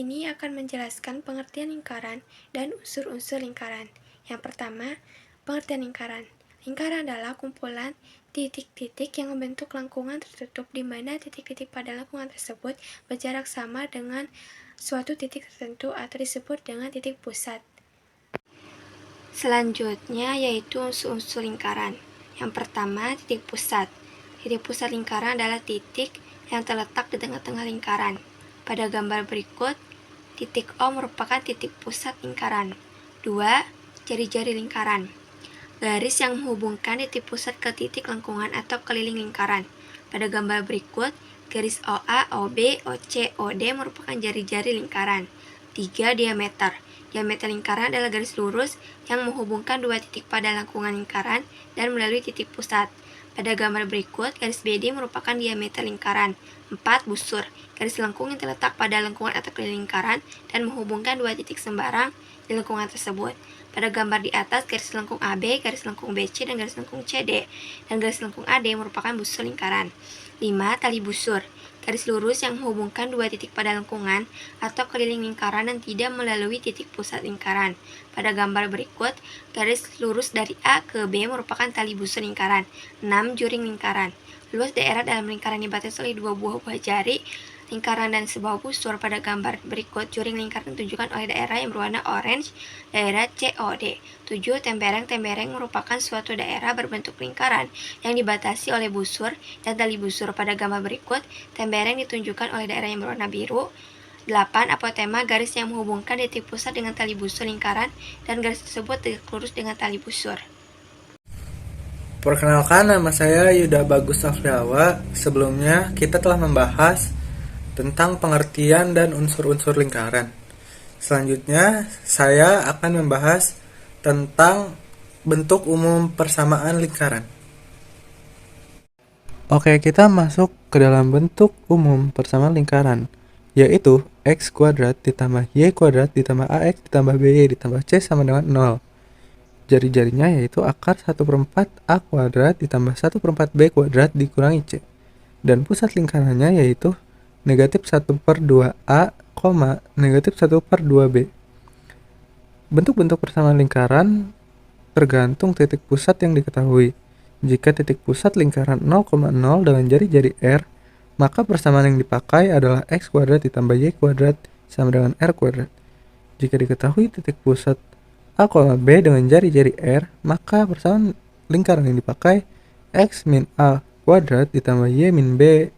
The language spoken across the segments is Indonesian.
ini akan menjelaskan pengertian lingkaran dan unsur-unsur lingkaran. Yang pertama, pengertian lingkaran. Lingkaran adalah kumpulan titik-titik yang membentuk lengkungan tertutup di mana titik-titik pada lengkungan tersebut berjarak sama dengan suatu titik tertentu atau disebut dengan titik pusat. Selanjutnya yaitu unsur-unsur lingkaran. Yang pertama, titik pusat. Titik pusat lingkaran adalah titik yang terletak di tengah-tengah lingkaran. Pada gambar berikut, titik O merupakan titik pusat lingkaran. 2. Jari-jari lingkaran. Garis yang menghubungkan titik pusat ke titik lengkungan atau keliling lingkaran. Pada gambar berikut, garis OA, OB, OC, OD merupakan jari-jari lingkaran. 3. Diameter. Diameter lingkaran adalah garis lurus yang menghubungkan dua titik pada lengkungan lingkaran dan melalui titik pusat. Pada gambar berikut, garis BD merupakan diameter lingkaran. 4. Busur. Garis lengkung yang terletak pada lengkungan atau keliling lingkaran dan menghubungkan dua titik sembarang di lengkungan tersebut. Pada gambar di atas, garis lengkung AB, garis lengkung BC, dan garis lengkung CD. Dan garis lengkung AD merupakan busur lingkaran. 5. Tali busur. Garis lurus yang menghubungkan dua titik pada lengkungan atau keliling lingkaran dan tidak melalui titik pusat lingkaran. Pada gambar berikut, garis lurus dari A ke B merupakan tali busur lingkaran. 6. Juring lingkaran. Luas daerah dalam lingkaran dibatasi oleh dua buah jari lingkaran dan sebuah busur. Pada gambar berikut, juring lingkaran ditunjukkan oleh daerah yang berwarna orange, daerah COD. 7. Tembereng merupakan suatu daerah berbentuk lingkaran yang dibatasi oleh busur dan tali busur. Pada gambar berikut, tembereng ditunjukkan oleh daerah yang berwarna biru. 8. Apotema, garis yang menghubungkan titik pusat dengan tali busur lingkaran dan garis tersebut tegak lurus dengan tali busur. Perkenalkan, nama saya Yuda Bagus Afriawa. Sebelumnya kita telah membahas tentang pengertian dan unsur-unsur lingkaran. Selanjutnya saya akan membahas tentang bentuk umum persamaan lingkaran. Oke, kita masuk ke dalam bentuk umum persamaan lingkaran, yaitu x kuadrat ditambah y kuadrat ditambah ax ditambah by ditambah c sama dengan 0. Jari-jarinya yaitu akar 1/4 a kuadrat ditambah 1/4 b kuadrat dikurangi c. Dan pusat lingkarannya yaitu negatif 1/2a, negatif 1/2b. Bentuk-bentuk persamaan lingkaran tergantung titik pusat yang diketahui. Jika titik pusat lingkaran 0,0 dengan jari-jari R, maka persamaan yang dipakai adalah x kuadrat ditambah y kuadrat sama dengan r kuadrat. Jika diketahui titik pusat A, B dengan jari-jari R, maka persamaan lingkaran yang dipakai x min A kuadrat ditambah y min B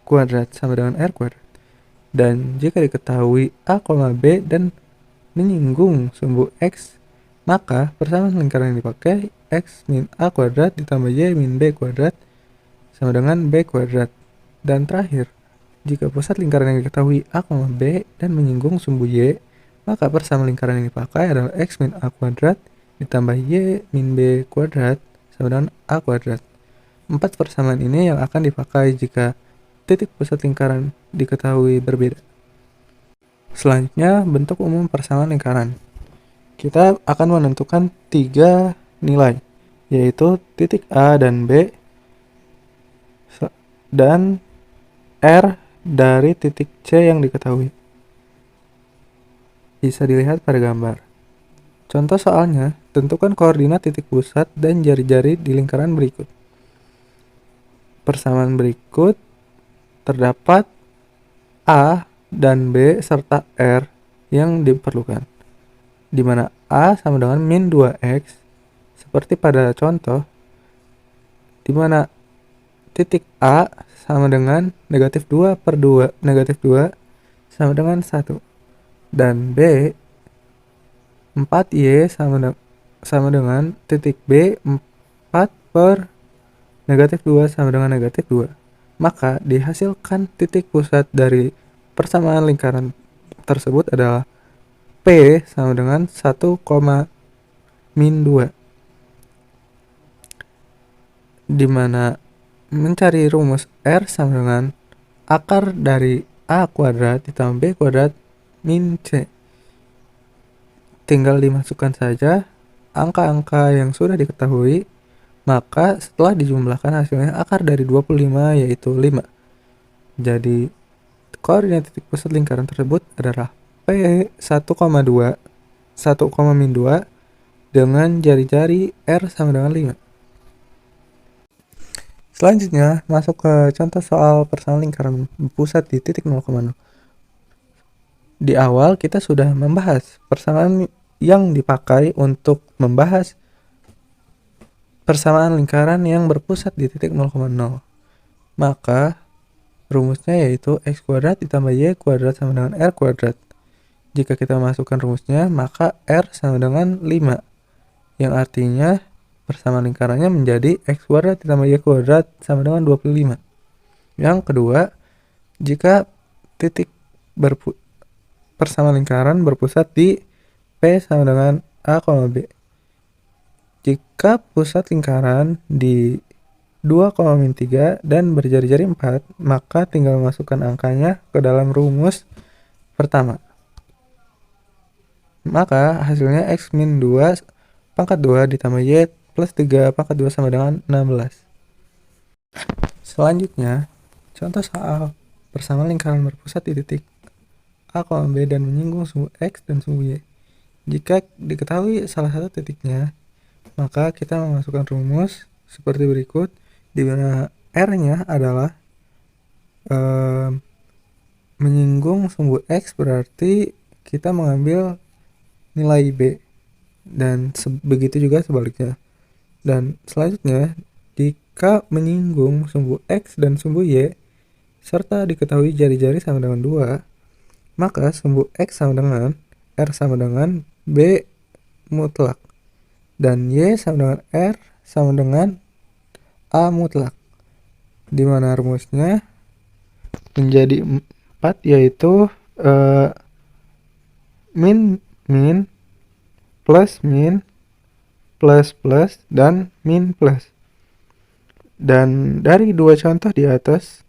kuadrat sama dengan r kuadrat. Dan jika diketahui A, B dan menyinggung sumbu x, maka persamaan lingkaran yang dipakai x min A kuadrat ditambah y min B kuadrat sama dengan B kuadrat. Dan terakhir, jika pusat lingkaran yang diketahui A, B dan menyinggung sumbu y, maka persamaan lingkaran yang dipakai adalah x min A kuadrat ditambah y min B kuadrat sama dengan A kuadrat. 4 persamaan ini yang akan dipakai jika titik pusat lingkaran diketahui berbeda. Selanjutnya, bentuk umum persamaan lingkaran. Kita akan menentukan 3 nilai, yaitu titik A dan B dan R dari titik C yang diketahui. Bisa dilihat pada gambar. Contoh soalnya, tentukan koordinat titik pusat dan jari-jari di lingkaran berikut. Persamaan berikut terdapat A dan B serta R yang diperlukan, di mana A sama dengan min 2x, seperti pada contoh, di mana titik A sama dengan negatif 2/2 negatif 2 sama dengan 1. Dan B 4y sama dengan titik B 4 per negatif 2 sama dengan negatif 2. Maka dihasilkan titik pusat dari persamaan lingkaran tersebut adalah P sama dengan 1, min 2. Di mana mencari rumus R sama dengan akar dari A kuadrat ditambah B kuadrat min C. Tinggal dimasukkan saja angka-angka yang sudah diketahui, maka setelah dijumlahkan hasilnya akar dari 25 yaitu 5. Jadi koordinat titik pusat lingkaran tersebut adalah P 1,2 1,-2 dengan jari-jari R sama dengan 5. Selanjutnya, masuk ke contoh soal persamaan lingkaran berpusat di titik 0,0. Di awal kita sudah membahas persamaan yang dipakai untuk membahas persamaan lingkaran yang berpusat di titik 0,0. Maka rumusnya yaitu x kuadrat ditambah y kuadrat sama dengan r kuadrat. Jika kita masukkan rumusnya, maka r sama dengan 5, yang artinya persamaan lingkarannya menjadi x kuadrat ditambah y kuadrat sama dengan 25. Yang kedua, jika titik persamaan lingkaran berpusat di P sama dengan A, B. Jika pusat lingkaran di 2,-3 dan berjari-jari 4, maka tinggal masukkan angkanya ke dalam rumus pertama. Maka hasilnya x min 2 pangkat 2 ditambah y plus 3 pangkat 2 sama dengan 16. Selanjutnya, contoh soal persamaan lingkaran berpusat di titik A, B dan menyinggung sumbu x dan sumbu y. Jika diketahui salah satu titiknya, maka kita memasukkan rumus seperti berikut, di mana R-nya adalah menyinggung sumbu x, berarti kita mengambil nilai b, dan begitu juga sebaliknya. Dan selanjutnya, jika menyinggung sumbu x dan sumbu y serta diketahui jari-jari sama dengan 2, maka sumbu x sama dengan r sama dengan b mutlak, dan y sama dengan r sama dengan a mutlak, di mana rumusnya menjadi 4, yaitu min plus plus dan min plus. Dan dari dua contoh di atas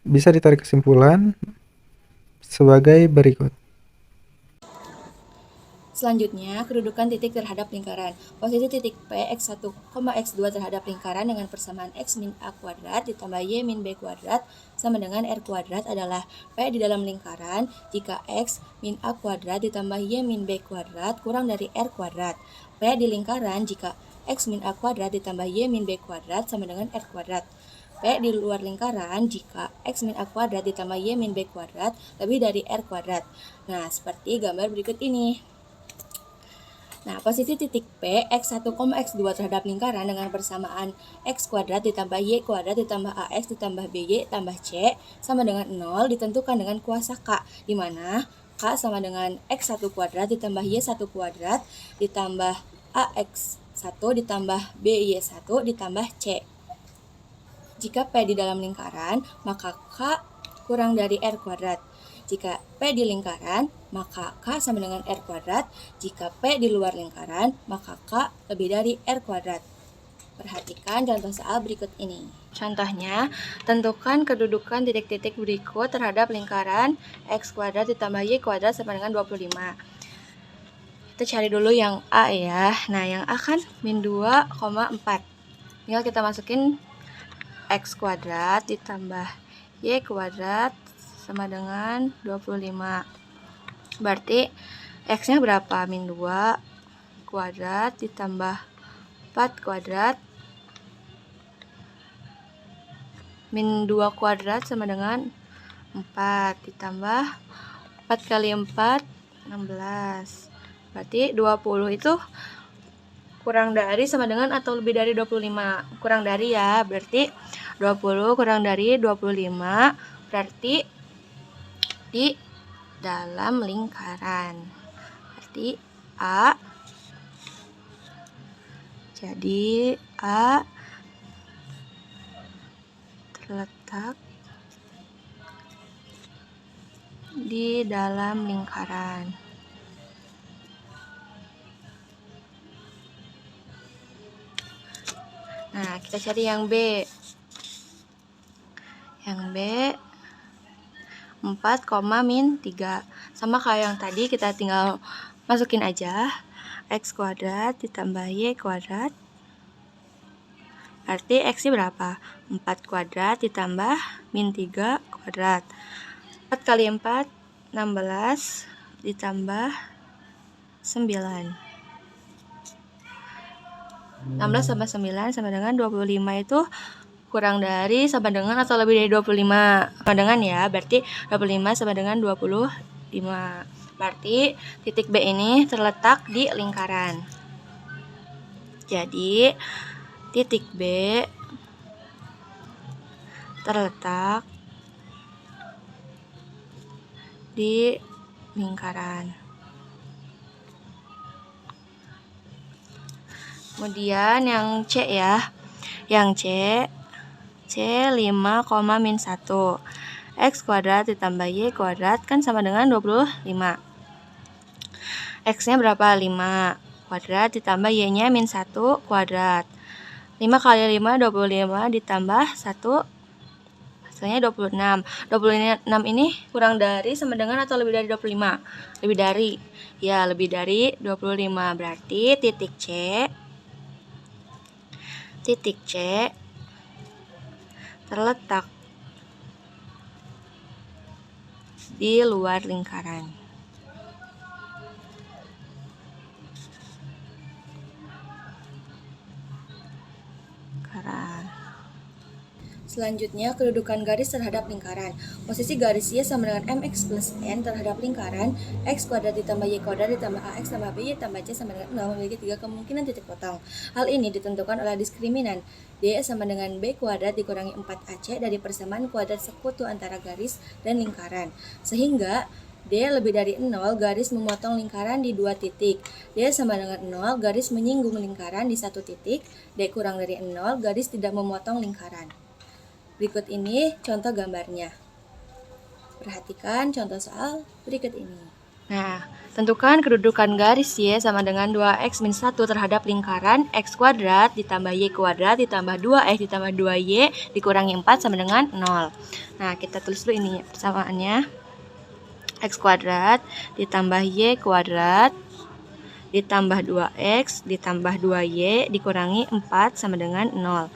bisa ditarik kesimpulan sebagai berikut. Selanjutnya, kedudukan titik terhadap lingkaran. Posisi titik P x1, x2 terhadap lingkaran dengan persamaan x min a kuadrat ditambah y min b kuadrat sama dengan r kuadrat adalah P di dalam lingkaran jika x min a kuadrat ditambah y min b kuadrat kurang dari r kuadrat. P di lingkaran jika x min a kuadrat ditambah y min b kuadrat sama dengan r kuadrat. P di luar lingkaran jika x min a kuadrat ditambah y min b kuadrat lebih dari r kuadrat. Nah, seperti gambar berikut ini. Nah, posisi titik P x1, x2 terhadap lingkaran dengan persamaan x kuadrat ditambah y kuadrat ditambah ax ditambah by tambah c sama dengan 0 ditentukan dengan kuasa K, di mana K sama dengan x1 kuadrat ditambah y1 kuadrat ditambah ax1 ditambah by1 ditambah c. Jika P di dalam lingkaran, maka K kurang dari R kuadrat. Jika P di lingkaran, maka K sama dengan R kuadrat. Jika P di luar lingkaran, maka K lebih dari R kuadrat. Perhatikan contoh soal berikut ini. Contohnya, tentukan kedudukan titik-titik berikut terhadap lingkaran x kuadrat ditambah y kuadrat sama dengan 25. Kita cari dulu yang A ya. Nah, yang A kan min 2,4. Tinggal kita masukin x kuadrat ditambah y kuadrat sama dengan 25. Berarti x-nya berapa? Min 2 kuadrat ditambah 4 kuadrat. Min 2 kuadrat sama dengan 4 ditambah 4 kali 4, 16. Berarti 20 itu kurang dari sama dengan atau lebih dari 25. Kurang dari ya, berarti 20 kurang dari 25 berarti di dalam lingkaran. Berarti A. Jadi A terletak di dalam lingkaran. Nah, kita cari yang B. Yang B 4, min 3. Sama kayak yang tadi, kita tinggal masukin aja x kuadrat ditambah y kuadrat. Berarti x-nya berapa? 4 kuadrat ditambah min 3 kuadrat. 4 kali 4, 16 ditambah 9. 16 tambah 9 sama dengan 25 itu kurang dari sama dengan atau lebih dari 25 sama dengan ya, berarti 25 sama dengan 25. Berarti titik B ini terletak di lingkaran. Jadi titik B terletak di lingkaran. Kemudian yang C ya. Yang C 5, min 1. X kuadrat ditambah Y kuadrat kan sama dengan 25. X-nya berapa? 5 kuadrat ditambah Y-nya min 1 kuadrat. 5 kali 5, 25 ditambah 1, hasilnya 26. 26 ini kurang dari sama dengan atau lebih dari 25? Lebih dari. Ya, lebih dari 25. Berarti titik C terletak di luar lingkaran. Selanjutnya, kedudukan garis terhadap lingkaran. Posisi garis Y sama dengan mx plus n terhadap lingkaran x kuadrat ditambah y kuadrat ditambah ax tambah by tambah c sama dengan 0 memiliki 3 kemungkinan titik potong. Hal ini ditentukan oleh diskriminan D sama dengan b kuadrat dikurangi 4ac dari persamaan kuadrat sekutu antara garis dan lingkaran. Sehingga D lebih dari 0, garis memotong lingkaran di 2 titik. D sama dengan 0, garis menyinggung lingkaran di 1 titik. D kurang dari 0, garis tidak memotong lingkaran. Berikut ini contoh gambarnya. Perhatikan contoh soal berikut ini. Nah, tentukan kedudukan garis Y sama dengan 2x min 1 terhadap lingkaran x kuadrat ditambah y kuadrat ditambah 2x ditambah 2y dikurangi 4 sama dengan 0. Nah, kita tulis dulu ini persamaannya. X kuadrat ditambah y kuadrat ditambah 2x ditambah 2y dikurangi 4 sama dengan 0.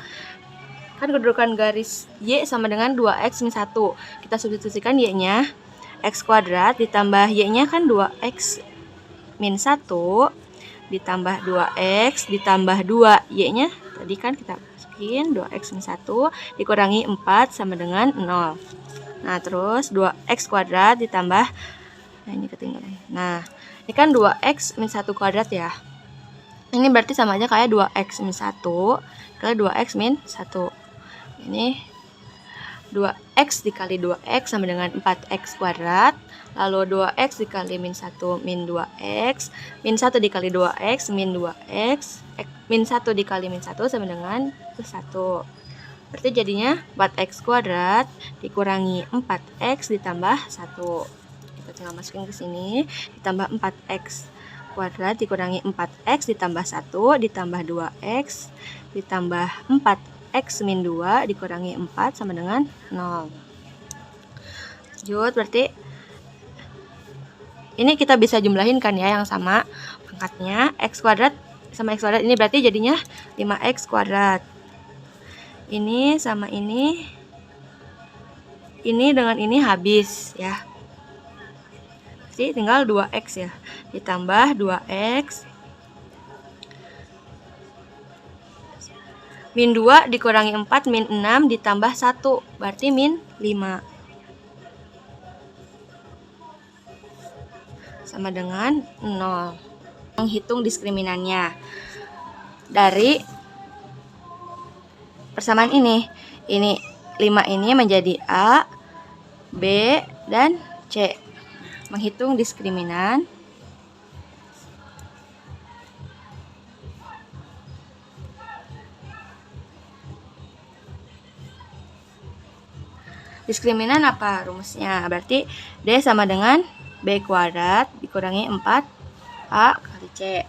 Kan kedudukan garis Y sama dengan 2x min 1. Kita substitusikan Y-nya. X kuadrat ditambah Y-nya kan 2x min 1 ditambah 2x ditambah 2 Y-nya. Tadi kan kita masukin 2x min 1 dikurangi 4 sama dengan 0. Nah, terus 2x kuadrat ditambah, nah ini ketinggalan. Nah, ini kan 2x min 1 kuadrat ya. Ini berarti sama aja kayak 2x min 1 kali 2x min 1. Ini 2x dikali 2x sama dengan 4x kuadrat. Lalu 2x dikali min 1 min 2x. Min 1 dikali 2x min 2x. Min 1 dikali min 1 sama dengan plus 1. Berarti jadinya 4x kuadrat dikurangi 4x ditambah 1. Kita tinggal masukin ke sini. Ditambah 4x kuadrat dikurangi 4x ditambah 1 ditambah 2x ditambah 4x min 2 dikurangi 4 sama dengan 0. Lanjut, berarti ini kita bisa jumlahin kan ya yang sama pangkatnya. X kuadrat sama x kuadrat ini berarti jadinya 5x kuadrat. Ini sama ini dengan ini habis ya. Jadi tinggal 2x ya. Ditambah 2x min 2 dikurangi 4 min 6 ditambah 1 berarti min 5 sama dengan 0. Menghitung diskriminannya dari persamaan ini 5 ini menjadi A, B, dan C. Menghitung diskriminan apa rumusnya? Berarti D sama dengan B kuadrat dikurangi 4A kali C.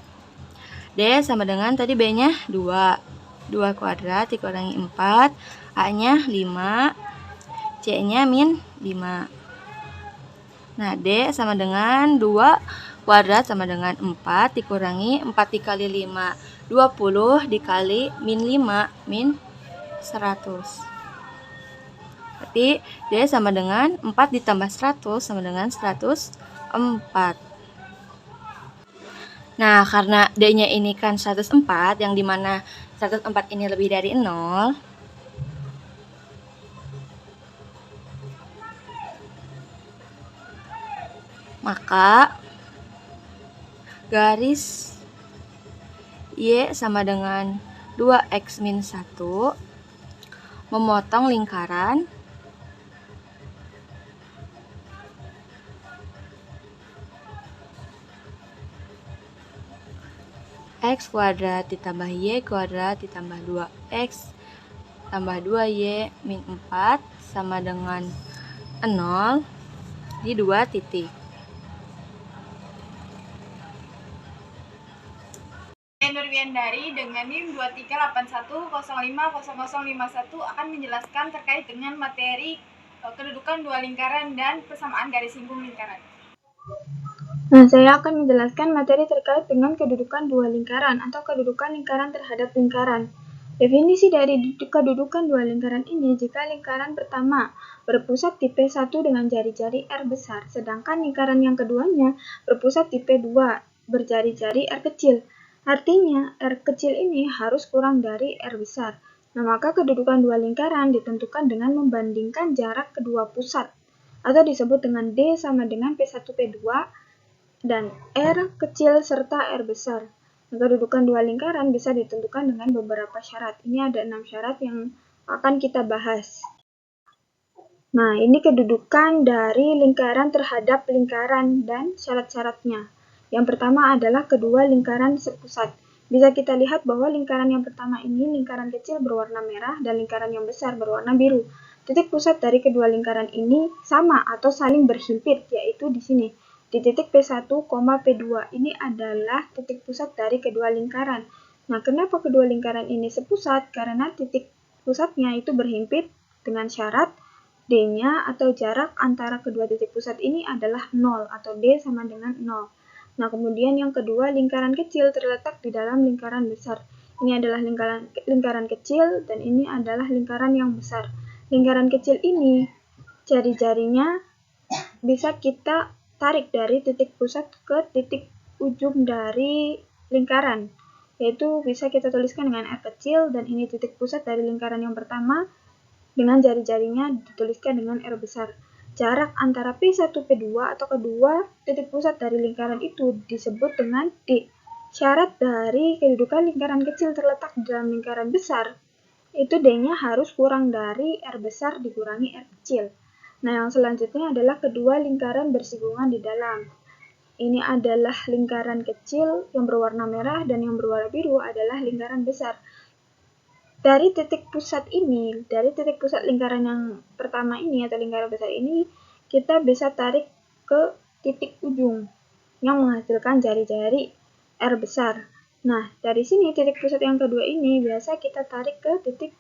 D sama dengan tadi B-nya 2 kuadrat dikurangi 4, A-nya 5, C-nya min 5. Nah, D sama dengan 2 kuadrat sama dengan 4 dikurangi 4 dikali 5, 20 dikali min 5, min 100. Berarti D sama dengan 4 ditambah 100 sama dengan 104. Nah, karena D-nya ini kan 104, yang dimana 104 ini lebih dari 0, maka garis Y sama dengan 2X min 1 memotong lingkaran X kuadrat ditambah Y kuadrat ditambah 2X tambah 2Y min 4 sama dengan 0 di 2 titik. Nurwiandari dengan NIM 2381050051 akan menjelaskan terkait dengan materi kedudukan dua lingkaran dan persamaan garis singgung lingkaran. Nah, saya akan menjelaskan materi terkait dengan kedudukan dua lingkaran atau kedudukan lingkaran terhadap lingkaran. Definisi dari kedudukan dua lingkaran ini jika lingkaran pertama berpusat di P1 dengan jari-jari R besar, sedangkan lingkaran yang keduanya berpusat di P2 berjari-jari R kecil. Artinya, R kecil ini harus kurang dari R besar. Nah, maka kedudukan dua lingkaran ditentukan dengan membandingkan jarak kedua pusat, atau disebut dengan D sama dengan P1 P2 dan R kecil serta R besar. Kedudukan dua lingkaran bisa ditentukan dengan beberapa syarat. Ini ada 6 syarat yang akan kita bahas. Nah, ini kedudukan dari lingkaran terhadap lingkaran dan syarat-syaratnya. Yang pertama adalah kedua lingkaran sepusat. Bisa kita lihat bahwa lingkaran yang pertama ini, lingkaran kecil berwarna merah dan lingkaran yang besar berwarna biru. Titik pusat dari kedua lingkaran ini sama atau saling berhimpit, yaitu di sini. Di titik P1, P2 ini adalah titik pusat dari kedua lingkaran. Nah, kenapa kedua lingkaran ini sepusat? Karena titik pusatnya itu berhimpit dengan syarat D-nya atau jarak antara kedua titik pusat ini adalah 0 atau D sama dengan 0. Nah, kemudian yang kedua, lingkaran kecil terletak di dalam lingkaran besar. Ini adalah lingkaran kecil dan ini adalah lingkaran yang besar. Lingkaran kecil ini, jari-jarinya bisa kita tarik dari titik pusat ke titik ujung dari lingkaran. Yaitu bisa kita tuliskan dengan R kecil dan ini titik pusat dari lingkaran yang pertama. Dengan jari-jarinya dituliskan dengan R besar. Jarak antara P1 P2 atau kedua titik pusat dari lingkaran itu disebut dengan D. Syarat dari kedudukan lingkaran kecil terletak di dalam lingkaran besar itu D-nya harus kurang dari R besar dikurangi R kecil. Nah, yang selanjutnya adalah kedua lingkaran bersinggungan di dalam. Ini adalah lingkaran kecil yang berwarna merah dan yang berwarna biru adalah lingkaran besar. Dari titik pusat ini, dari titik pusat lingkaran yang pertama ini atau lingkaran besar ini, kita bisa tarik ke titik ujung yang menghasilkan jari-jari R besar. Nah, dari sini titik pusat yang kedua ini biasa kita tarik ke titik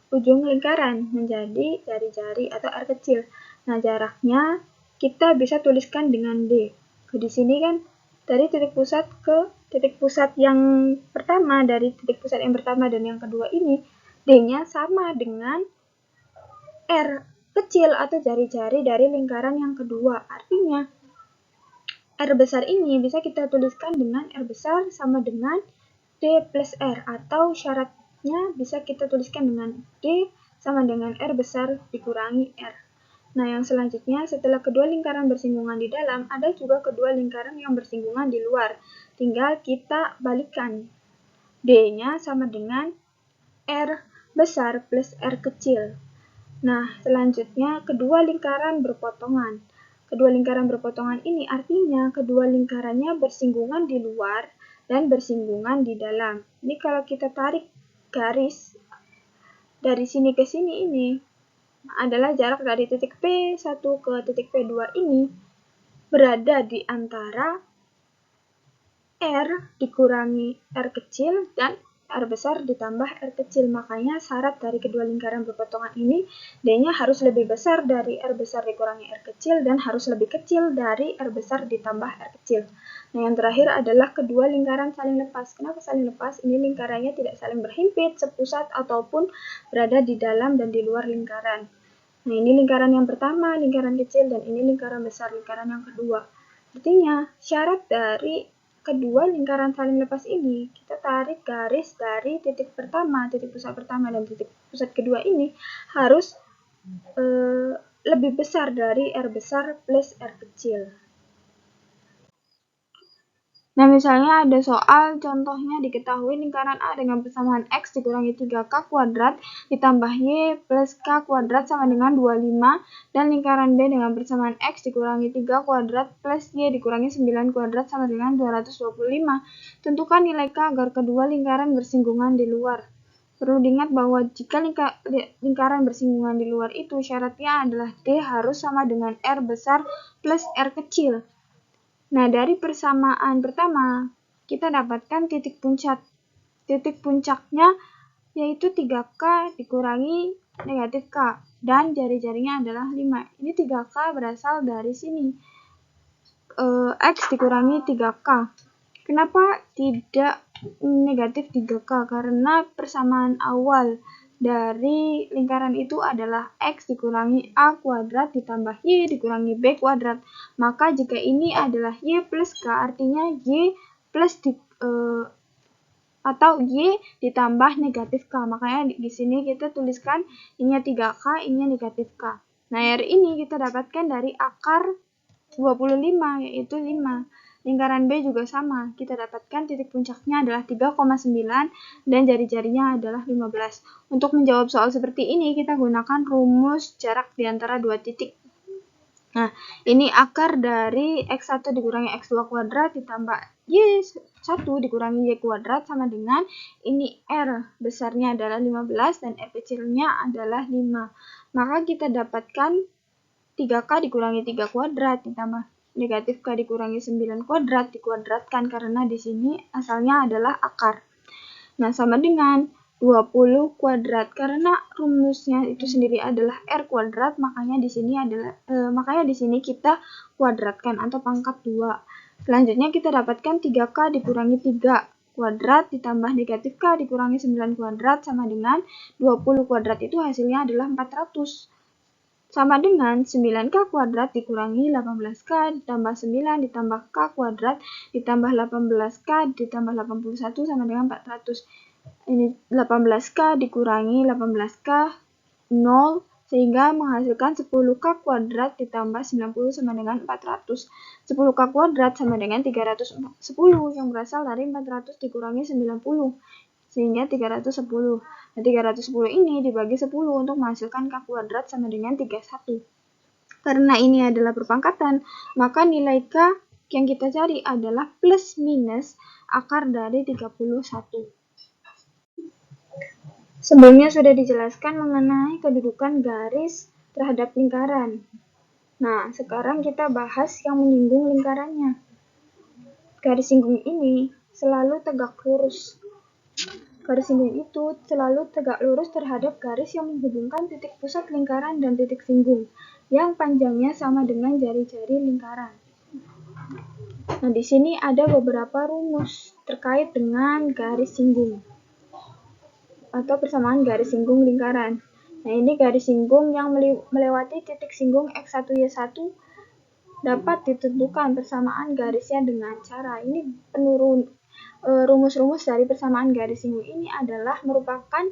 ujung lingkaran menjadi jari-jari atau R kecil. Nah, jaraknya kita bisa tuliskan dengan D. Di sini kan dari titik pusat ke titik pusat yang pertama, dari titik pusat yang pertama dan yang kedua ini, D-nya sama dengan R kecil atau jari-jari dari lingkaran yang kedua. Artinya, R besar ini bisa kita tuliskan dengan R besar sama dengan D plus R, atau syaratnya bisa kita tuliskan dengan D sama dengan R besar dikurangi R. Nah, yang selanjutnya, setelah kedua lingkaran bersinggungan di dalam, ada juga kedua lingkaran yang bersinggungan di luar. Tinggal kita balikan. D-nya sama dengan R besar plus R kecil. Nah, selanjutnya kedua lingkaran berpotongan. Kedua lingkaran berpotongan ini artinya kedua lingkarannya bersinggungan di luar dan bersinggungan di dalam. Ini kalau kita tarik garis dari sini ke sini ini adalah jarak dari titik P1 ke titik P2 ini berada di antara R dikurangi R kecil dan R besar ditambah R kecil. Makanya syarat dari kedua lingkaran berpotongan ini, D-nya harus lebih besar dari R besar dikurangi R kecil dan harus lebih kecil dari R besar ditambah R kecil. Nah, yang terakhir adalah kedua lingkaran saling lepas. Kenapa saling lepas? Ini lingkarannya tidak saling berhimpit, sepusat, ataupun berada di dalam dan di luar lingkaran. Nah, ini lingkaran yang pertama, lingkaran kecil, dan ini lingkaran besar, lingkaran yang kedua. Artinya, syarat dari kedua lingkaran saling lepas ini, kita tarik garis dari titik pertama, titik pusat pertama dan titik pusat kedua ini harus lebih besar dari R besar plus R kecil. Nah, misalnya ada soal contohnya diketahui lingkaran A dengan persamaan X dikurangi 3K kuadrat ditambah Y plus K kuadrat sama dengan 25 dan lingkaran B dengan persamaan X dikurangi 3 kuadrat plus Y dikurangi 9 kuadrat sama dengan 225. Tentukan nilai K agar kedua lingkaran bersinggungan di luar. Perlu diingat bahwa jika lingkaran bersinggungan di luar itu syaratnya adalah D harus sama dengan R besar plus R kecil. Nah, dari persamaan pertama, kita dapatkan titik puncak. Titik puncaknya yaitu 3K dikurangi negatif K, dan jari-jarinya adalah 5. Ini 3K berasal dari sini. X dikurangi 3K. Kenapa tidak negatif 3K? Karena persamaan awal dari lingkaran itu adalah X dikurangi A kuadrat ditambah Y dikurangi B kuadrat. Maka jika ini adalah Y plus K, artinya Y plus atau Y ditambah negatif K. Makanya di sini kita tuliskan ininya 3K, ininya negatif K. Nah, R ini kita dapatkan dari akar 25, yaitu 5. Lingkaran B juga sama, kita dapatkan titik puncaknya adalah 3,9 dan jari-jarinya adalah 15. Untuk menjawab soal seperti ini, kita gunakan rumus jarak di antara dua titik. Nah, ini akar dari X1 dikurangi X2 kuadrat ditambah Y1 dikurangi Y kuadrat sama dengan ini R besarnya adalah 15 dan R kecilnya adalah 5. Maka kita dapatkan 3K dikurangi 3 kuadrat ditambah negatif K dikurangi 9 kuadrat dikuadratkan karena di sini asalnya adalah akar. Nah, sama dengan 20 kuadrat. Karena rumusnya itu sendiri adalah R kuadrat, makanya di sini kita kuadratkan atau pangkat 2. Selanjutnya kita dapatkan 3K dikurangi 3 kuadrat ditambah negatif K dikurangi 9 kuadrat sama dengan 20 kuadrat, itu hasilnya adalah 400. Sama dengan 9K kuadrat dikurangi 18K ditambah 9 ditambah K kuadrat ditambah 18K ditambah 81 sama dengan 400. Ini 18K dikurangi 18K 0 sehingga menghasilkan 10K kuadrat ditambah 90 sama dengan 400. 10K kuadrat sama dengan 310 yang berasal dari 400 dikurangi 90 sehingga 310. Nah, 310 ini dibagi 10 untuk menghasilkan K kuadrat sama dengan 31. Karena ini adalah perpangkatan, maka nilai K yang kita cari adalah plus minus akar dari 31. Sebelumnya sudah dijelaskan mengenai kedudukan garis terhadap lingkaran. Nah, sekarang kita bahas yang menyinggung lingkarannya. Garis singgung ini selalu tegak lurus. Garis singgung itu selalu tegak lurus terhadap garis yang menghubungkan titik pusat lingkaran dan titik singgung, yang panjangnya sama dengan jari-jari lingkaran. Nah, di sini ada beberapa rumus terkait dengan garis singgung atau persamaan garis singgung lingkaran. Nah, ini garis singgung yang melewati titik singgung X1 Y1 dapat ditentukan persamaan garisnya dengan cara ini rumus-rumus dari persamaan garis singgung ini adalah merupakan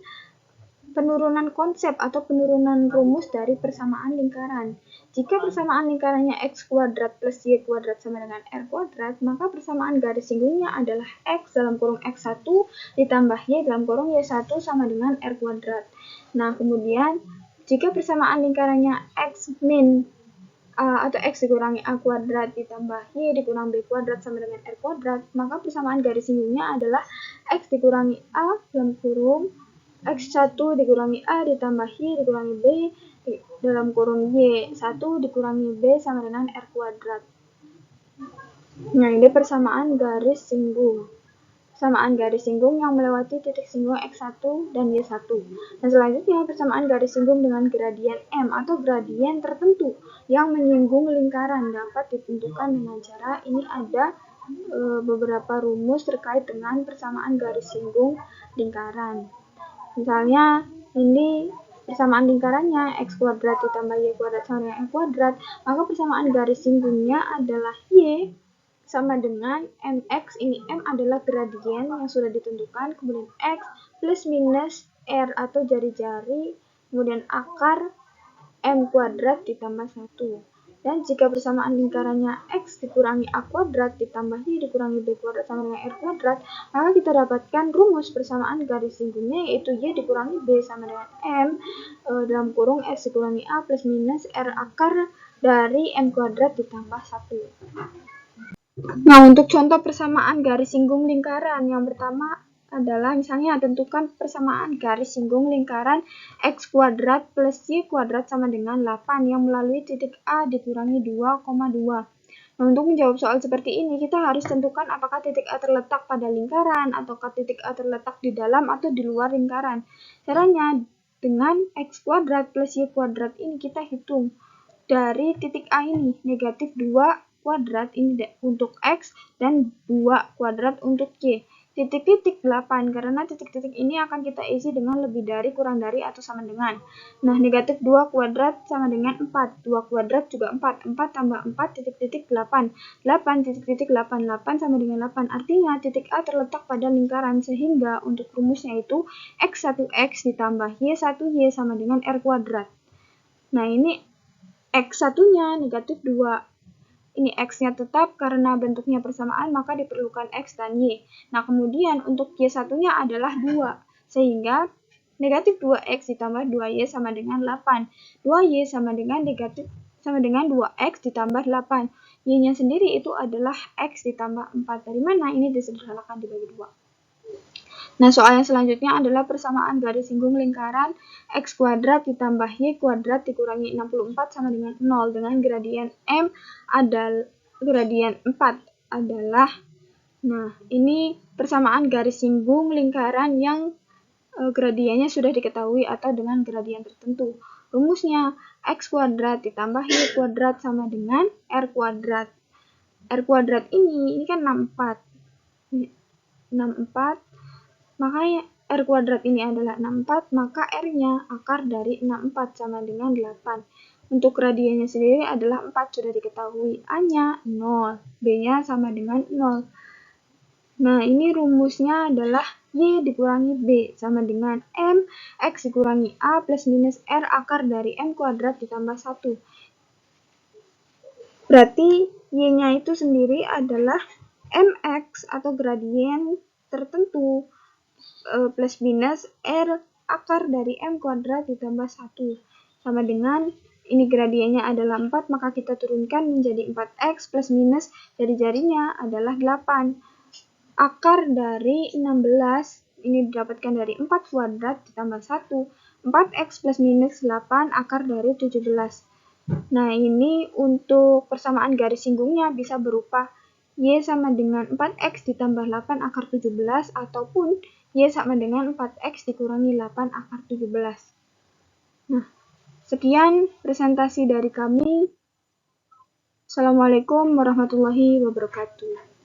penurunan konsep atau penurunan rumus dari persamaan lingkaran. Jika persamaan lingkarannya X kuadrat plus Y kuadrat sama dengan R kuadrat, maka persamaan garis singgungnya adalah X dalam kurung X1 ditambah Y dalam kurung Y1 sama dengan R kuadrat. Nah, kemudian jika persamaan lingkarannya X min atau X dikurangi A kuadrat ditambah Y dikurangi B kuadrat sama dengan R kuadrat, maka persamaan garis singgungnya adalah X dikurangi A dalam kurung X1 dikurangi A ditambah Y dikurangi B dalam kurung Y1 dikurangi B sama dengan R kuadrat. Nah, ini persamaan garis singgung. Persamaan garis singgung yang melewati titik singgung X1 dan Y1. Dan selanjutnya persamaan garis singgung dengan gradien M atau gradien tertentu yang menyinggung lingkaran dapat ditentukan dengan cara ini ada beberapa rumus terkait dengan persamaan garis singgung lingkaran. Misalnya ini persamaan lingkarannya X kuadrat ditambah Y kuadrat sama dengan M kuadrat, maka persamaan garis singgungnya adalah Y sama dengan mx, ini m adalah gradien yang sudah ditentukan, kemudian x plus minus r atau jari-jari, kemudian akar m kuadrat ditambah 1. Dan jika persamaan lingkarannya x dikurangi a kuadrat ditambah y dikurangi b kuadrat sama dengan r kuadrat, maka kita dapatkan rumus persamaan garis singgungnya, yaitu y dikurangi b sama dengan m dalam kurung x dikurangi a plus minus r akar dari m kuadrat ditambah 1. Nah, untuk contoh persamaan garis singgung lingkaran, yang pertama adalah misalnya tentukan persamaan garis singgung lingkaran x kuadrat plus y kuadrat sama dengan 8 yang melalui titik A dikurangi 2,2. Nah, untuk menjawab soal seperti ini, kita harus tentukan apakah titik A terletak pada lingkaran, ataukah titik A terletak di dalam atau di luar lingkaran. Caranya, dengan x kuadrat plus y kuadrat ini kita hitung dari titik A ini, negatif 2 kuadrat ini untuk x dan 2 kuadrat untuk y. Titik-titik 8, karena titik-titik ini akan kita isi dengan lebih dari, kurang dari, atau sama dengan. Nah, negatif 2 kuadrat sama dengan 4. 2 kuadrat juga 4. 4 tambah 4, titik-titik 8. 8, titik-titik 8. 8 sama dengan 8. Artinya, titik A terletak pada lingkaran, sehingga untuk rumusnya itu x1x ditambah y1y sama dengan r kuadrat. Nah, ini x1-nya negatif 2. Ini x-nya tetap karena bentuknya persamaan, maka diperlukan x dan y. Nah, kemudian untuk y1-nya adalah 2, sehingga negatif 2x ditambah 2y sama dengan 8. 2y sama dengan 2x ditambah 8. Y-nya sendiri itu adalah x ditambah 4. Dari mana? Ini disederhanakan dibagi 2. Nah, soal yang selanjutnya adalah persamaan garis singgung lingkaran x kuadrat ditambah y kuadrat dikurangi 64 sama dengan 0 dengan gradien m adalah gradien 4 adalah, nah ini persamaan garis singgung lingkaran yang gradiennya sudah diketahui atau dengan gradien tertentu. Rumusnya x kuadrat ditambah y kuadrat sama dengan r kuadrat. R kuadrat ini kan 64. 64, makanya r kuadrat ini adalah 64, maka r-nya akar dari 64 sama dengan 8. Untuk gradiennya sendiri adalah 4, sudah diketahui. A-nya 0, B-nya sama dengan 0. Nah, ini rumusnya adalah y dikurangi b sama dengan m x dikurangi a plus minus r akar dari m kuadrat ditambah 1. Berarti y-nya itu sendiri adalah mx atau gradien tertentu plus minus r akar dari m kuadrat ditambah 1 sama dengan, ini gradiennya adalah 4, maka kita turunkan menjadi 4x plus minus jari-jarinya adalah 8. Akar dari 16 ini didapatkan dari 4 kuadrat ditambah 1. 4x plus minus 8 akar dari 17. Nah, ini untuk persamaan garis singgungnya bisa berupa y sama dengan 4x ditambah 8 akar 17 ataupun y sama dengan 4x dikurangi 8 akar 17. Nah, sekian presentasi dari kami. Assalamualaikum warahmatullahi wabarakatuh.